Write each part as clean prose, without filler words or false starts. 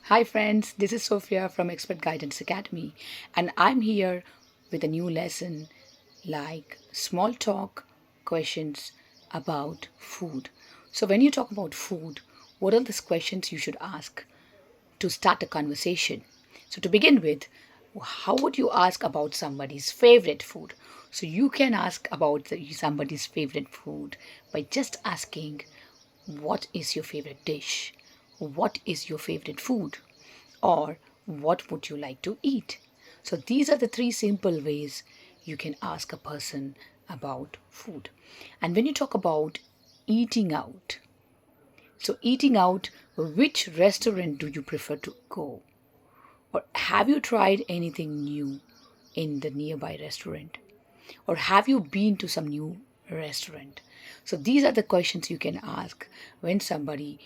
Hi, friends, this is Sophia from Expert Guidance Academy, and I'm here with a new lesson like small talk questions about food. So, when you talk about food, what are the questions you should ask to start a conversation? So, to begin with, how would you ask about somebody's favorite food? So, you can ask about somebody's favorite food by just asking, what is your favorite dish? What is your favorite food? Or what would you like to eat? So these are the three simple ways you can ask a person about food. And when you talk about eating out, so eating out, which restaurant do you prefer to go? Or have you tried anything new in the nearby restaurant? Or have you been to some new restaurant? So these are the questions you can ask when somebody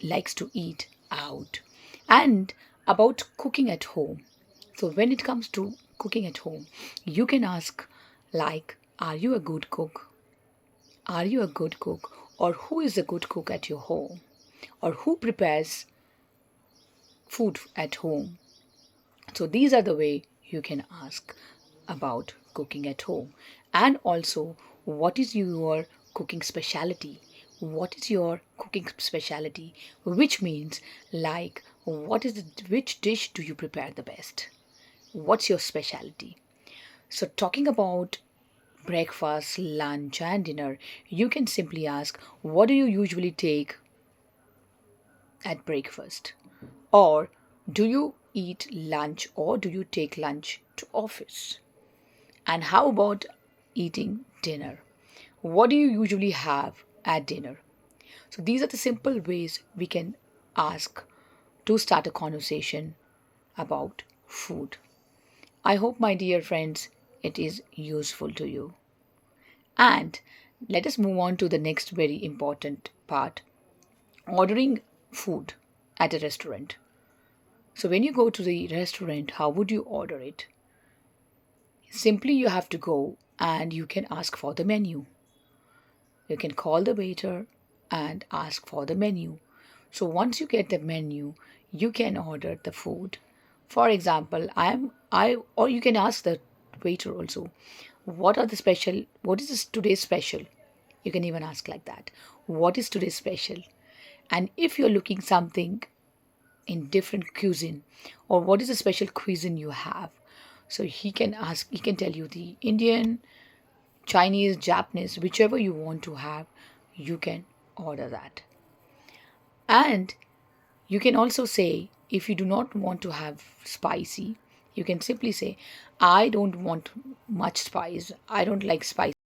likes to eat out. And about cooking at home. So when it comes to cooking at home, you can ask like, are you a good cook? Are you a good cook? Or who is a good cook at your home? Or who prepares food at home? So these are the way you can ask about cooking at home. And also, what is your cooking specialty? What is your cooking specialty? Which means like which dish do you prepare the best? What's your specialty? So talking about breakfast, lunch and dinner, you can simply ask, what do you usually take at breakfast? Or do you eat lunch or do you take lunch to office? And how about eating dinner? What do you usually have at dinner? So these are the simple ways we can ask to start a conversation about food. I hope, my dear friends, it is useful to you. And let us move on to the next very important part, ordering food at a restaurant. So when you go to the restaurant, how would you order it? Simply, you have to go and you can ask for the menu. You can call the waiter and ask for the menu. So once you get the menu, you can order the food. For example, or you can ask the waiter also, what is today's special? You can even ask like that. What is today's special? And if you're looking something in different cuisine, or what is the special cuisine you have, so he can tell you the Indian, Chinese, Japanese, whichever you want to have, you can order that. And you can also say, if you do not want to have spicy, you can simply say, I don't want much spice, I don't like spice.